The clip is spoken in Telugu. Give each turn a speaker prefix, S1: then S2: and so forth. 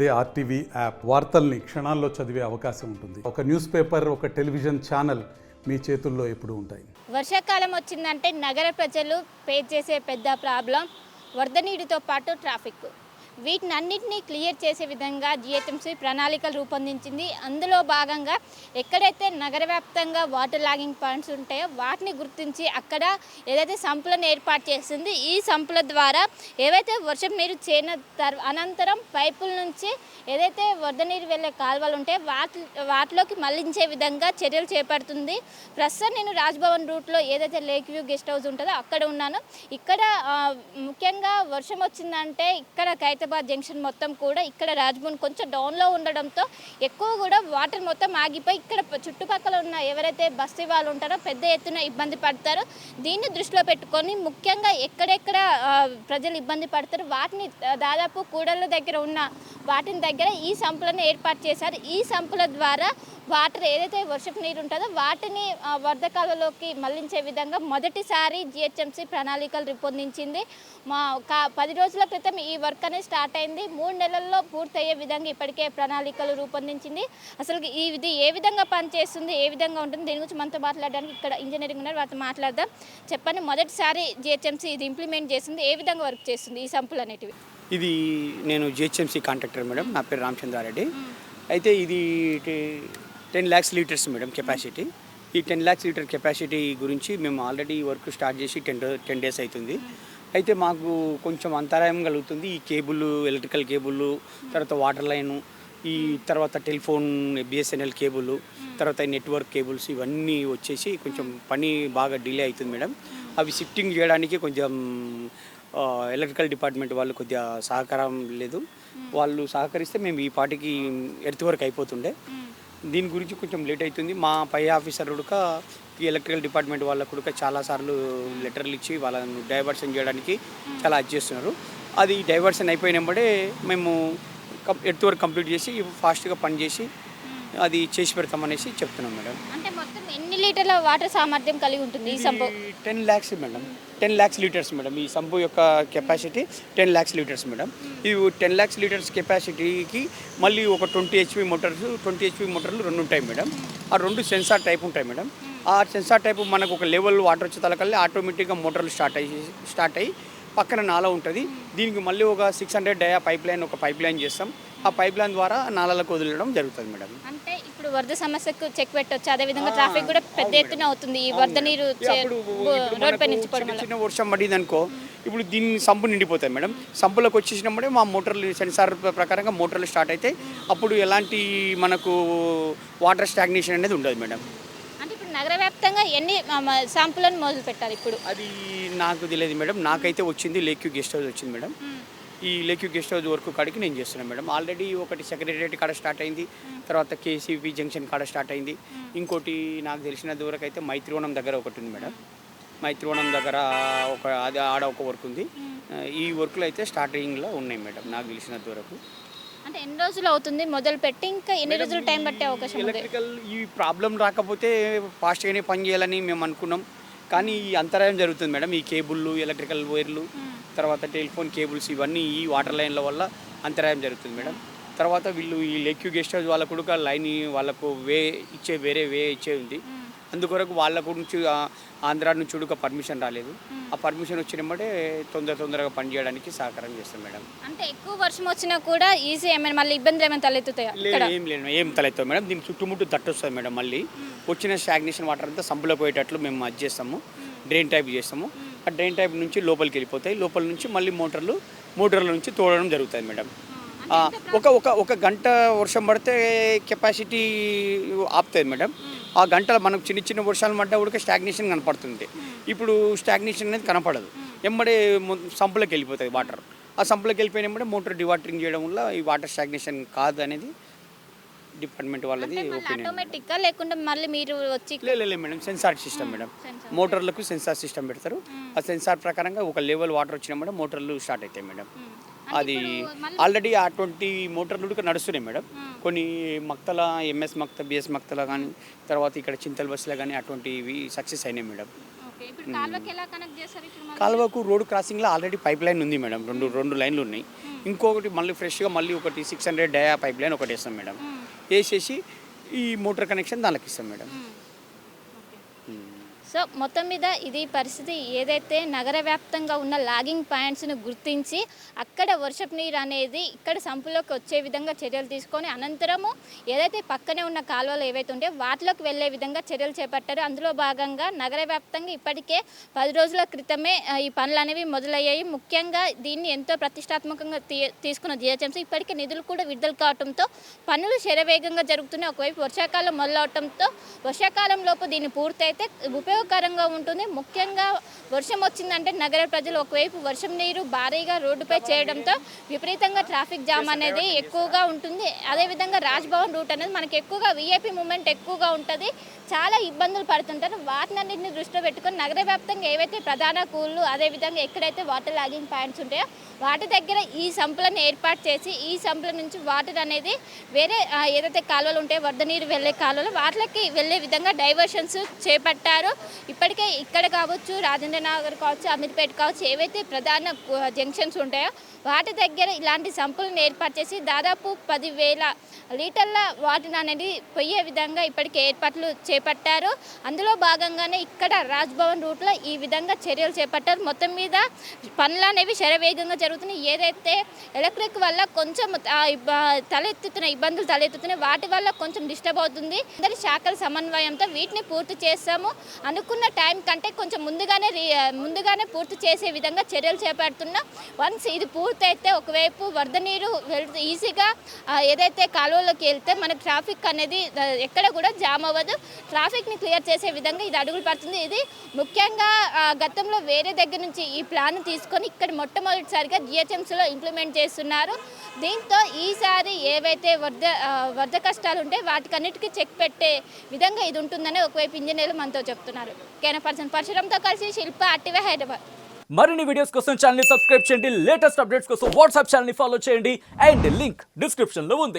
S1: అదే ఆర్టీవీ యాప్ వార్తల్ని క్షణాల్లో చదివే అవకాశం ఉంటుంది. ఒక న్యూస్ పేపర్, ఒక టెలివిజన్ ఛానల్ మీ చేతుల్లో ఎప్పుడూ ఉంటాయి.
S2: వర్షాకాలం వచ్చిందంటే నగర ప్రజలు ఫేస్ చేసే పెద్ద ప్రాబ్లం వరద నీటితో పాటు ట్రాఫిక్. వీటినన్నింటినీ క్లియర్ చేసే విధంగా జిహెచ్ఎంసీ ప్రణాళికలు రూపొందించింది. అందులో భాగంగా ఎక్కడైతే నగర వ్యాప్తంగా వాటర్ లాగింగ్ పాయింట్స్ ఉంటాయో వాటిని గుర్తించి అక్కడ ఏదైతే సంపులను ఏర్పాటు చేస్తుంది. ఈ సంపుల ద్వారా ఏవైతే వర్షం నీరు చేరిన అనంతరం పైపుల నుంచి ఏదైతే వరద నీరు వెళ్ళే కాలువలు ఉంటాయో వాటిలోకి మళ్లించే విధంగా చర్యలు చేపడుతుంది. ప్రస్తుతం నేను రాజ్భవన్ రూట్లో ఏదైతే లేక్ వ్యూ గెస్ట్ హౌస్ ఉంటుందో అక్కడ ఉన్నాను. ఇక్కడ ముఖ్యంగా వర్షం వచ్చిందంటే ఇక్కడ ఖైరతాబాద్ జంక్షన్ మొత్తం కూడా ఇక్కడ రాజ్భవన్ కొంచెం డౌన్లో ఉండడంతో ఎక్కువ కూడా వాటర్ మొత్తం ఆగిపోయి ఇక్కడ చుట్టుపక్కల ఉన్న ఎవరైతే బస్తీ వాళ్ళు ఉంటారో పెద్ద ఎత్తున ఇబ్బంది పడతారో దీన్ని దృష్టిలో పెట్టుకొని ముఖ్యంగా ఎక్కడెక్కడ ప్రజలు ఇబ్బంది పడతారు వాటిని దాదాపు కూడళ్ళ దగ్గర ఉన్న వాటిని దగ్గర ఈ సంపులను ఏర్పాటు చేశారు. ఈ సంపుల ద్వారా వాటర్ ఏదైతే వర్షపు నీరు ఉంటుందో వాటిని వరద కాలువలోకి మళ్లించే విధంగా మొదటిసారి జిహెచ్ఎంసీ ప్రణాళికలు రూపొందించింది. 10 రోజుల క్రితం ఈ వర్క్ అనేది స్టార్ట్ అయింది. 3 నెలల్లో పూర్తయ్యే విధంగా ఇప్పటికే ప్రణాళికలు రూపొందించింది. అసలు ఇది ఏ విధంగా పనిచేస్తుంది, ఏ విధంగా ఉంటుంది, దీని గురించి మనతో మాట్లాడడానికి ఇక్కడ ఇంజనీరింగ్ ఉన్నారు, వాటితో మాట్లాడదాం. చెప్పండి, మొదటిసారి జిహెచ్ఎంసీ ఇది ఇంప్లిమెంట్ చేస్తుంది, ఏ విధంగా వర్క్ చేస్తుంది ఈ సంపులు అనేటివి?
S3: ఇది నేను జిహెచ్ఎంసీ కాంట్రాక్టర్ మేడం, నా పేరు రామచంద్రారెడ్డి. అయితే ఇది 10 lakhs లీటర్స్ మేడం కెపాసిటీ. ఈ 10 lakhs లీటర్ కెపాసిటీ గురించి మేము ఆల్రెడీ వర్క్ స్టార్ట్ చేసి 10 days అవుతుంది. అయితే మాకు కొంచెం అంతరాయం కలుగుతుంది. ఈ కేబుల్, ఎలక్ట్రికల్ కేబుల్, తర్వాత వాటర్ లైను, ఈ తర్వాత టెలిఫోన్ బిఎస్ఎన్ఎల్ కేబుల్, తర్వాత నెట్వర్క్ కేబుల్స్ ఇవన్నీ వచ్చేసి కొంచెం పని బాగా డిలే అవుతుంది మేడం. అవి షిఫ్టింగ్ చేయడానికి కొంచెం ఎలక్ట్రికల్ డిపార్ట్మెంట్ వాళ్ళు కొద్దిగా సహకారం లేదు. వాళ్ళు సహకరిస్తే మేము ఈ పాటికి ఎర్త్ వర్క్ అయిపోతుండే. దీని గురించి కొంచెం లేట్ అవుతుంది. మా పై ఆఫీసర్ కూడా ఈ ఎలక్ట్రికల్ డిపార్ట్మెంట్ వాళ్ళకు కూడా చాలాసార్లు లెటర్లు ఇచ్చి వాళ్ళను డైవర్షన్ చేయడానికి చాలా అది చేస్తున్నారు. అది డైవర్షన్ అయిపోయినప్పుడే మేము ఎర్త్ వర్క్ కంప్లీట్ చేసి ఫాస్ట్గా పని చేసి అది చేసి పెడతామనేసి చెప్తున్నాం మేడం.
S2: అంటే మొత్తం ఎన్ని లీటర్ల వాటర్ సామర్థ్యం కలిగి ఉంటుంది ఈ సంపు?
S3: 10 lakhs madam, 10 lakhs litres madam. ఈ సంపు యొక్క కెపాసిటీ 10 lakhs లీటర్స్ మేడం. ఈ 10 lakhs లీటర్స్ కెపాసిటీకి మళ్ళీ ఒక 20 HP మోటార్స్, 20 HP మోటార్లు 2 ఉంటాయి మేడం. ఆ 2 సెన్సార్ టైప్ ఉంటాయి మేడం. ఆ సెన్సార్ టైపు మనకు ఒక లెవెల్ వాటర్ వచ్చే తలకల్లి ఆటోమేటిక్గా మోటార్లు స్టార్ట్ అయ్యి పక్కన నాలా ఉంటుంది. దీనికి మళ్ళీ ఒక 600 డయా పైప్ లైన్ చేస్తాం. ఆ పైప్ లైన్ ద్వారా నాలాలకు వదిలేయడం జరుగుతుంది మేడం.
S2: అంటే ఇప్పుడు వరద సమస్యకు చెక్ పెట్టవచ్చు, అదేవిధంగా ట్రాఫిక్ కూడా పెద్ద ఎత్తున అవుతుంది ఈ వరద నీరు రోడ్డు పై నుంచి పడడం.
S3: చిన్న వర్షం పడింది అనుకో, ఇప్పుడు దీన్ని సంపు నిండిపోతాయి మేడం. సంపులకు వచ్చేసినప్పుడే మా మోటార్లు సెన్సార్ ప్రకారంగా మోటార్లు స్టార్ట్ అయితే అప్పుడు ఎలాంటి మనకు వాటర్ స్టాగ్నేషన్ అనేది ఉండదు మేడం.
S2: అంటే ఇప్పుడు నగర వ్యాప్తంగా ఎన్ని శాంపులను మొదలు పెట్టాలి ఇప్పుడు?
S3: అది నాకు తెలియదు మేడం. నాకైతే వచ్చింది లేక్ వ్యూ గెస్ట్ హౌస్ వచ్చింది మేడం. ఈ lake view guest house work కాడికి నేను చేస్తున్నాను మేడం. ఆల్రెడీ ఒకటి సెక్రటేరియట్ కాడ స్టార్ట్ అయింది, తర్వాత కేసీపీ జంక్షన్ కాడ స్టార్ట్ అయింది. ఇంకోటి నాకు తెలిసిన వరకు అయితే మైత్రివనం దగ్గర ఒకటి ఉంది మేడం. మైత్రివనం దగ్గర ఆడ ఒక వర్క్ ఉంది. ఈ వర్క్లు అయితే స్టార్టింగ్లో ఉన్నాయి మేడం నాకు తెలిసినంత వరకు.
S2: అంటే ఎన్ని రోజులు అవుతుంది మొదలు పెట్టి, ఇంకా ఎన్ని రోజులు టైం పట్టే అవకాశం ఉంది?
S3: ఎలక్ట్రికల్ ఈ ప్రాబ్లం రాకపోతే ఫాస్ట్గానే పని చేయాలని మేము అనుకున్నాం, కానీ ఈ అంతరాయం జరుగుతుంది మేడం. ఈ కేబుళ్ళు, ఎలక్ట్రికల్ వైర్లు, తర్వాత టెలిఫోన్ కేబుల్స్ ఇవన్నీ ఈ వాటర్ లైన్ల వల్ల అంతరాయం జరుగుతుంది మేడం. తర్వాత వీళ్ళు ఈ లేక్ వ్యూ గెస్ట్ హౌస్ వాళ్ళకు కూడా లైన్ వాళ్ళకు వేరే వే ఇచ్చే ఉంది. అందుకొరకు వాళ్ళ గురించి ఆంధ్రా నుంచి కూడా పర్మిషన్ రాలేదు. ఆ పర్మిషన్ వచ్చినప్పుడే తొందరగా పని చేయడానికి సహకారం చేస్తాం మేడం.
S2: అంటే ఎక్కువ వర్షం వచ్చినా కూడా ఈజీ ఏమైనా మళ్ళీ ఇబ్బందులు ఏమైనా తలెత్తుతాయా?
S3: ఏం తలెత్తాం మేడం. దీనికి చుట్టుముట్టు తట్టు వస్తుంది మేడం. మళ్ళీ వచ్చిన స్టాగ్నేషన్ వాటర్ అంతా సంపులో పోయేటట్లు మేము అది చేస్తాము, డ్రైన్ టైప్ చేస్తాము. ఆ డ్రైన్ టైప్ నుంచి లోపలికి వెళ్ళిపోతాయి. లోపల నుంచి మళ్ళీ మోటార్ల నుంచి తోడడం జరుగుతుంది మేడం. ఒక గంట వర్షం పడితే కెపాసిటీ ఆపుతుంది మేడం. ఆ గంటలో మనకు చిన్న వర్షాలు పడ్డా కూడా స్టాగ్నేషన్ కనపడుతుంది. ఇప్పుడు స్టాగ్నేషన్ అనేది కనపడదు. ఎంబడే సంపులోకి వెళ్ళిపోతుంది వాటర్. ఆ సంపులోకి వెళ్ళిపోయినప్పుడే మోటార్ డివాటరింగ్ చేయడం వల్ల ఈ వాటర్ స్టాగ్నేషన్ కాదు అనేది డిపార్ట్మెంట్ వాళ్ళది
S2: ఆటోమేటిక్గా, లేకుండా మళ్ళీ మీరు వచ్చి
S3: లేదు మేడం. Sensor system madam. మోటార్లకు సెన్సార్ సిస్టమ్ పెడతారు. ఆ సెన్సార్ ప్రకారంగా ఒక లెవెల్ వాటర్ వచ్చినప్పుడు మోటార్లు స్టార్ట్ అవుతాయి మేడం. అది ఆల్రెడీ ఆ 20 మోటార్లు కూడా నడుస్తున్నాయి మేడం. కొన్ని మక్తల, ఎంఎస్ మక్త, బిఎస్ మక్తల కానీ, తర్వాత ఇక్కడ చింతల్ బస్సులో కానీ అటువంటివి సక్సెస్ అయినాయి మేడం. కాలువకు రోడ్ క్రాసింగ్లో ఆల్రెడీ పైప్ లైన్ ఉంది మేడం. రెండు లైన్లు ఉన్నాయి. ఇంకొకటి మళ్ళీ ఫ్రెష్గా మళ్ళీ ఒకటి 600 డయా పైప్ లైన్ ఒకటి వేస్తాం మేడం. వేసేసి ఈ మోటార్ కనెక్షన్ దానికి ఇస్తాం మేడం.
S2: సో మొత్తం మీద ఇది పరిస్థితి. ఏదైతే నగర వ్యాప్తంగా ఉన్న లాగింగ్ పాయింట్స్ను గుర్తించి అక్కడ వర్షపు నీరు అనేది ఇక్కడ సంపులోకి వచ్చే విధంగా చర్యలు తీసుకొని అనంతరము ఏదైతే పక్కనే ఉన్న కాలువలు ఏవైతే ఉంటే వాటిలోకి వెళ్ళే విధంగా చర్యలు చేపట్టారు. అందులో భాగంగా నగర వ్యాప్తంగా ఇప్పటికే 10 రోజుల క్రితమే ఈ పనులు అనేవి మొదలయ్యాయి. ముఖ్యంగా దీన్ని ఎంతో ప్రతిష్టాత్మకంగా తీసుకున్న జిహెచ్ఎంసీ ఇప్పటికే నిధులు కూడా విడుదల కావడంతో పనులు శరవేగంగా జరుగుతున్నాయి. ఒకవైపు వర్షాకాలం మొదలవడంతో వర్షాకాలంలోపు దీన్ని పూర్తయితే ఉపయోగకరంగా ఉంటుంది. ముఖ్యంగా వర్షం వచ్చిందంటే నగర ప్రజలు ఒకవైపు వర్షం నీరు భారీగా రోడ్డుపై చేయడంతో విపరీతంగా ట్రాఫిక్ జామ్ అనేది ఎక్కువగా ఉంటుంది. అదేవిధంగా రాజ్భవన్ రూట్ అనేది మనకి ఎక్కువగా వీఐపీ మూమెంట్ ఎక్కువగా ఉంటుంది. చాలా ఇబ్బందులు పడుతుంటారు. వాటినన్నింటిని దృష్టిలో పెట్టుకొని నగర వ్యాప్తంగా ఏవైతే ప్రధాన కూళ్ళు అదేవిధంగా ఎక్కడైతే వాటర్ లాగింగ్ పాయింట్స్ ఉంటాయో వాటి దగ్గర ఈ సంపులను ఏర్పాటు చేసి ఈ సంపుల నుంచి వాటర్ అనేది వేరే ఏదైతే కాలువలు ఉంటాయో వరద నీరు వెళ్ళే కాలువలు వాటికి వెళ్ళే విధంగా డైవర్షన్స్ చేపట్టారు. ఇప్పటికే ఇక్కడ కావచ్చు, రాజేంద్ర నగర్ కావచ్చు, అమీర్పేట కావచ్చు, ఏవైతే ప్రధాన జంక్షన్స్ ఉంటాయో వాటి దగ్గర ఇలాంటి సంపులను ఏర్పాటు చేసి దాదాపు 10,000 లీటర్ల వాటర్ అనేది పోయే విధంగా ఇప్పటికే ఏర్పాట్లు చేపట్టారు. అందులో భాగంగానే ఇక్కడ రాజ్భవన్ రూట్లో ఈ విధంగా చర్యలు చేపట్టారు. మొత్తం మీద పనులు అనేవి శరవేగంగా జరుగుతున్నాయి. ఏదైతే ఎలక్ట్రిక్ వల్ల కొంచెం ఇబ్బందులు తలెత్తుతున్నాయి వాటి వల్ల కొంచెం డిస్టర్బ్ అవుతుంది. అందరి శాఖల సమన్వయంతో వీటిని పూర్తి చేస్తాము. అనుకున్న టైం కంటే కొంచెం ముందుగానే పూర్తి చేసే విధంగా చర్యలు చేపడుతున్నాం. వన్స్ ఇది పూర్తయితే ఒకవైపు వరద నీరు వెళ్తే ఈజీగా ఏదైతే కాలువలోకి వెళ్తే మనకు ట్రాఫిక్ అనేది ఎక్కడ కూడా జామ్ అవ్వదు. ట్రాఫిక్ని క్లియర్ చేసే విధంగా ఇది అడుగులు పడుతుంది. ఇది ముఖ్యంగా గతంలో వేరే దగ్గర నుంచి ఈ ప్లాన్ తీసుకొని ఇక్కడ మొట్టమొదటిసారిగా జిహెచ్ఎంసీలో ఇంప్లిమెంట్ చేస్తున్నారు. దీంతో ఈసారి ఏవైతే వరద కష్టాలు ఉంటే వాటికన్నిటికీ చెక్ పెట్టే విధంగా ఇది ఉంటుందని ఒకవైపు ఇంజనీర్లు మనతో చెప్తున్నారు. కెమెరా పర్సన్ పరశురామ్తో కలిసి శిల్ప, ఆర్టీవీ, హైదరాబాద్.
S4: మరిన్ని వీడియోస్ కోసం ఛానల్ ని సబ్స్క్రైబ్ చేయండి. లేటెస్ట్ అప్డేట్స్ కోసం వాట్సాప్ ఛానల్ ని ఫాలో చేయండి. అండ్ లింక్ డిస్క్రిప్షన్ లో ఉంది.